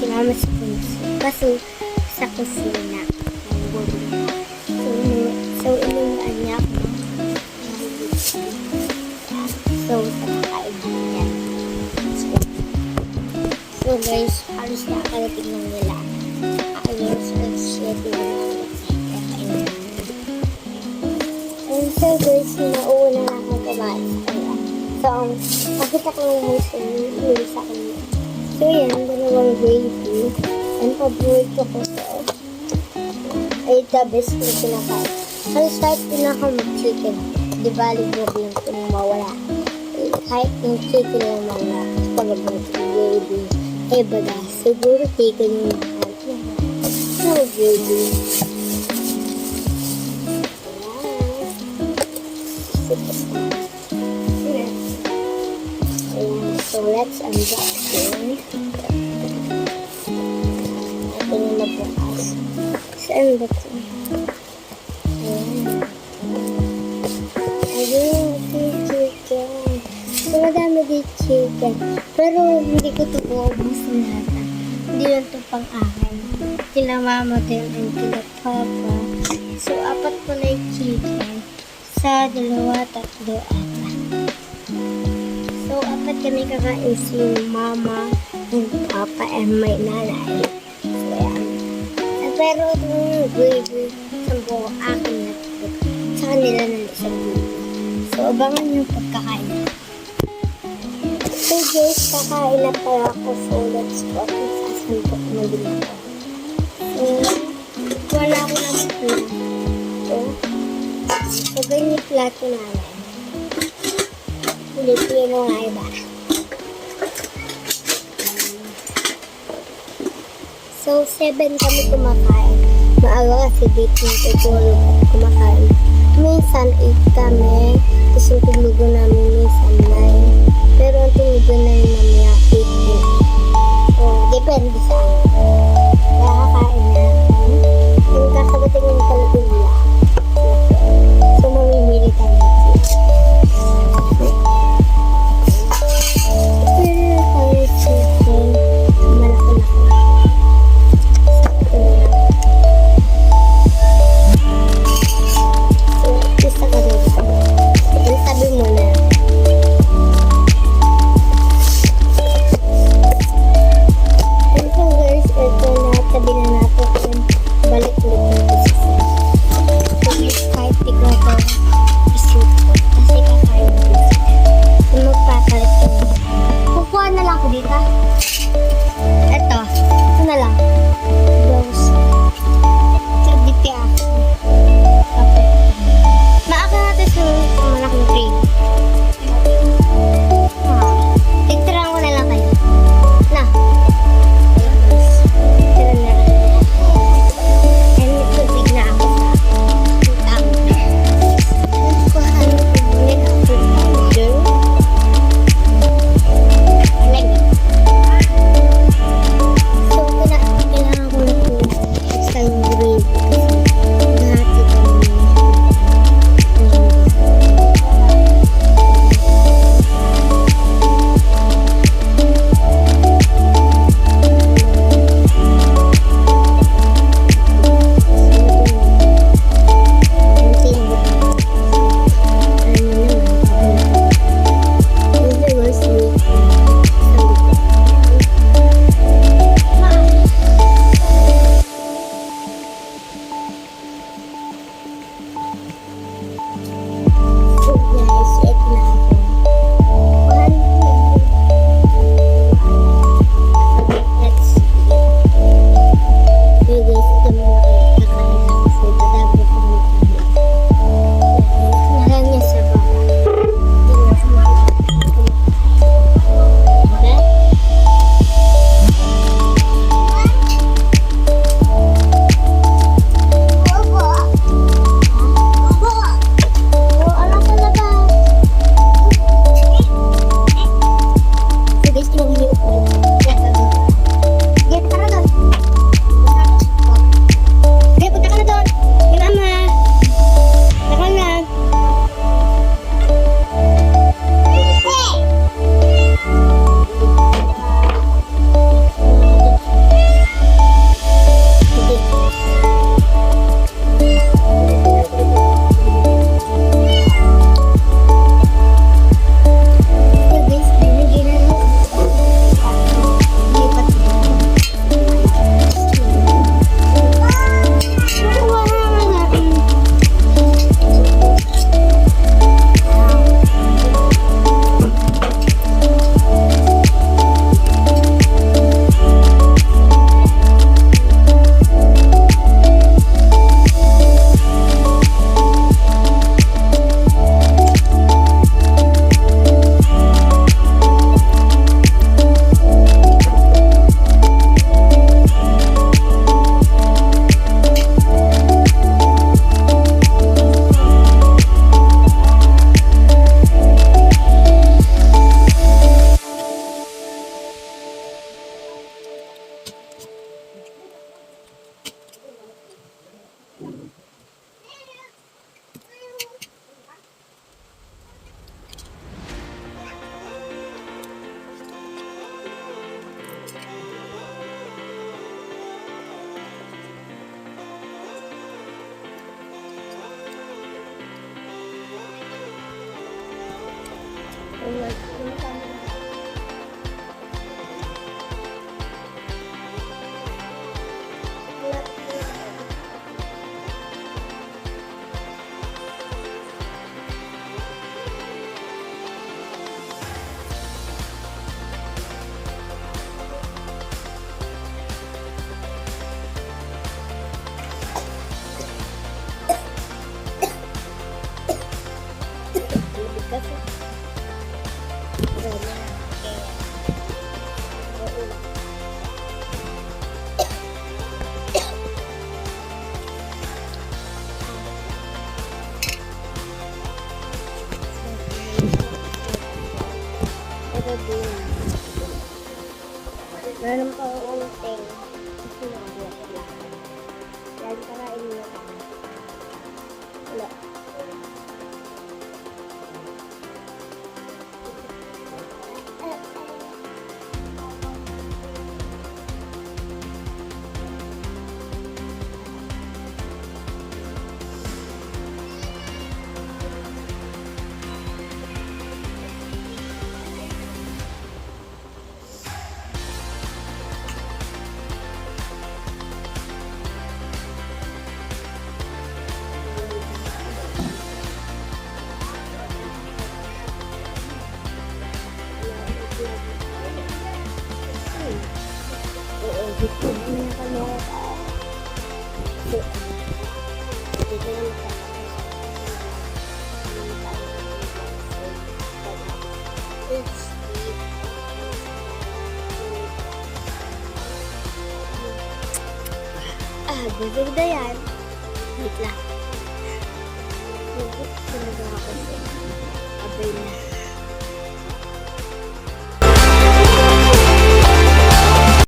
si Mama sa punso. Kaso, sa kusina. So, inumaan niya ako. So, sa kaibigan. So, guys, halos nakakarating ng nila. Ayos, shit, so, guys, nauna na akong kumain sa kanya. So, nakita ko yung host yung sa kanya. So, yan, dalawang gravy. And paborito ko to. Ay, the best na pinakain. Halos kahit pinaka mag-chicken, di ba, librab lang ito mawala. Kahit yung chicken lang mawala, pag-abot yung gravy, eh baga, siguro chicken yung mahal. So, gravy. Ayan, so let's unboxing. Ito yung magbukas. So, unboxing. Ayun, chicken. So, madami din chicken. Pero, hindi ko ito uubusin lahat. Hindi lang ito pang akin. Kila mama din and kila papa. So, apat po na yung chicken. Sa dalawa, tatlo, apat. So, apat kami kakain si mama and papa and my nanay. So, ayan. Pero, itong gravy, sambo, akin na ito. Sa kanila na isang gravy. So, abangan yung pagkakain. So, guys, kakain na pala ako. So, let's go. Sasandok na din ako. So, wala ko ng spoon. So, ganyan yung plato namin. Pilipino nga iba. So, 7 kami kumakain. Maaga kasi date yung tutulog at kumakain. Minsan 8 kami. Tapos yung tulugo namin minsan 9. Pero ang tulugo namin mamaya 8 din. So, depende sa amin. Kaya kakain na. Yung kakagating yung kalagula. So, mamimili kami. Wala naman pang unting. Kasi nakabuhat ko lang. Yan, parain mo. Wala. Oo, dito na kami. Dito na bibig na yan. Wait lang. Bibig talaga ako. Abay na.